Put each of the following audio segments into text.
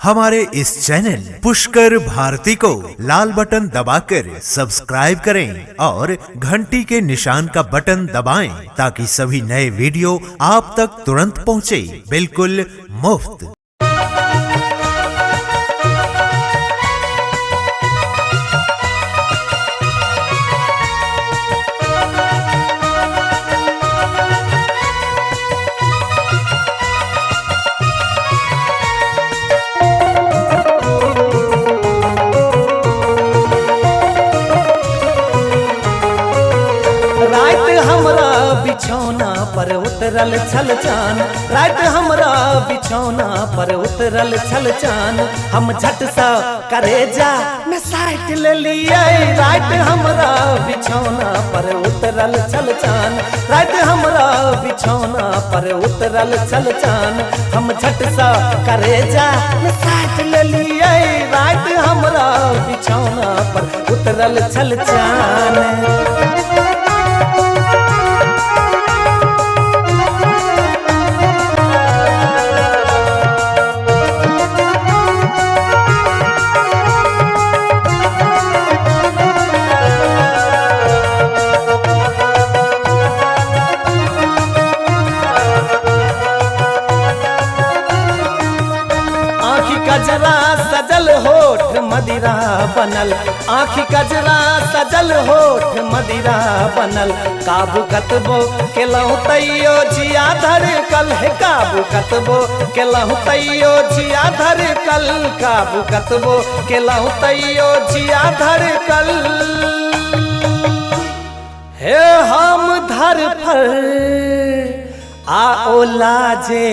हमारे इस चैनल पुष्कर भारती को लाल बटन दबाकर सब्सक्राइब करें और घंटी के निशान का बटन दबाएं ताकि सभी नए वीडियो आप तक तुरंत पहुंचे, बिल्कुल मुफ्त। बिछौना पर उतरल छल चान, रात हमरा बिछौना पर उतरल छल चान। हम झट सा करे जा मैं साइट ले लिए, रात हमरा बिछौना पर उतरल छल चान, रात हमरा बिछौना पर उतरल छल चान। हम झट सा करे जा मैं साइट ले लिए, रात हमरा बिछौना पर उतरल छल चान। गजरा सजल होठ मदिरा बनल, आँखी गजरा सजल होठ मदिरा बनल। काबू कतबो केलहु तैयो जिया धड़कल है, काबू कतबो केलहु तैयो जिया धड़कल, काबू कतबो केलहु तैयो जिया धड़कल। हे हम धर फर आओ लाजे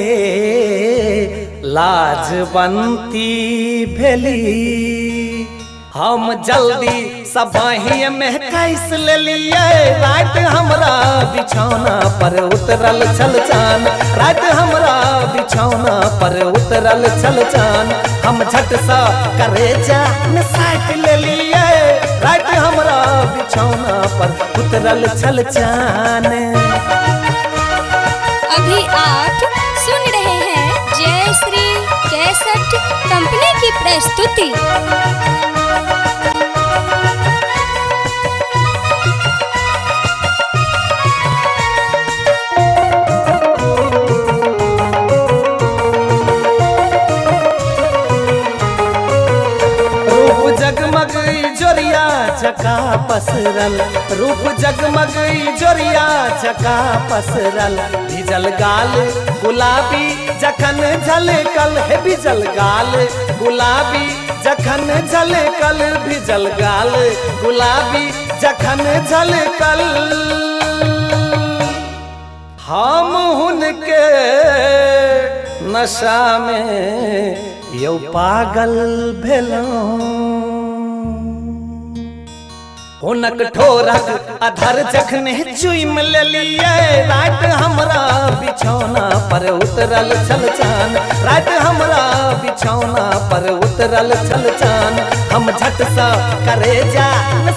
लाजवंती भेली, हम जल्दी सबही में कैस ले लिए। रात हमरा बिछौना पर उतरल छल चान, रात हमरा बिछौना पर उतरल छल चान। हम झट सा करे जा मैं साइट ले लिए, रात हमरा बिछौना पर उतरल छल चान। अभी आप सुन रहे हैं जय श्री कैसेट कंपनी की प्रस्तुति। जगमग जोरिया चका पसरल, रूप जगमग जोरिया चका पसरल। भिजल गाल गुलाबी जखन झलकल है, भिजल गाल गुलाबी जखन झलकल, भिजल गाल गुलाबी जखन झलकल। हम हुनके नशा में यौ पागल भेलौं, हुनक ठोरक अधर जखने चुइम ले लिए। रात हमरा बिछौना पर उतरल छल चान, रात हमरा बिछौना पर उतरल छल चान। हम झट सा करे जा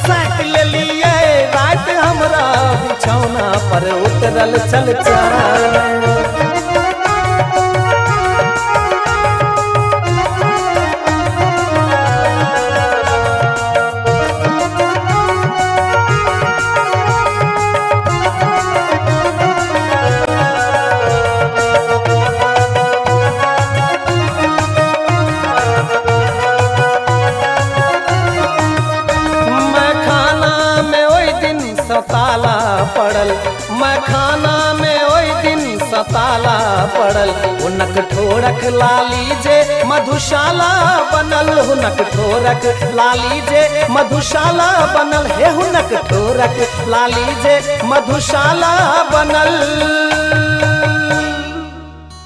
साइट ले लिए, रात हमरा बिछौना पर उतरल छल चान। ताला पड़ल, मैं खाना में ओई दिन सताला पड़ल। हुनक ठोरक लाली जे मधुशाला बनल, हुनक ठोरक लाली जे मधुशाला बनल हे, हुनक ठोरक लाली जे मधुशाला बनल।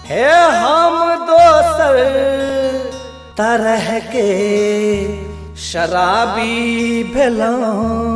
हे हम दोसर तरह के शराबी भेलौं,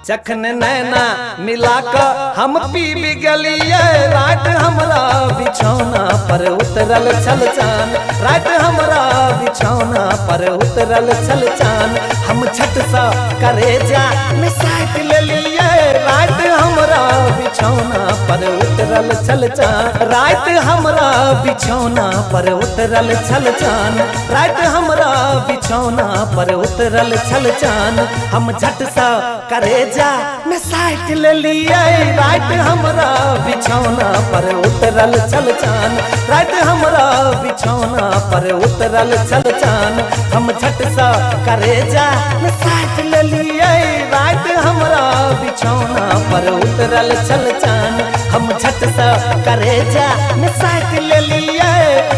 जखन नैना मिला कर हम पी भी गलिए। रात हमरा बिछौना पर उतरल छल चान, रात हमरा बिछौना पर उतरल छल चान। हम झट सा करे जा मैं साइट ले लिए, रात हमरा बिछौना पर उतरल उतरल छल चान रात हमरा बिछौना पर उतरल छल चान रात हमरा बिछौना पर उतरल छल चान हम झट सा करेजा में साइट ले लिए रात हमरा बिछौना पर उतरल छल चान रात हमरा बिछौना पर उतरल छल चान हम झट सा करेजा में साइट ले लिए रात हमरा बिछौना पर उतरल छल चान हम झट सा करेजा में साइट ले लिए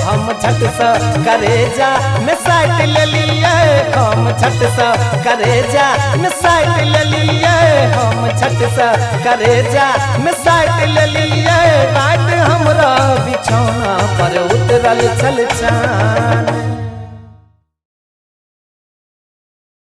हम झट सा करेजा में साइट ले लिए हम झट सा करेजा में साइट ले लिए हम झट सा करेजा में साइट ले लिए रात हमरा बिछौना पर उतरल छल चान।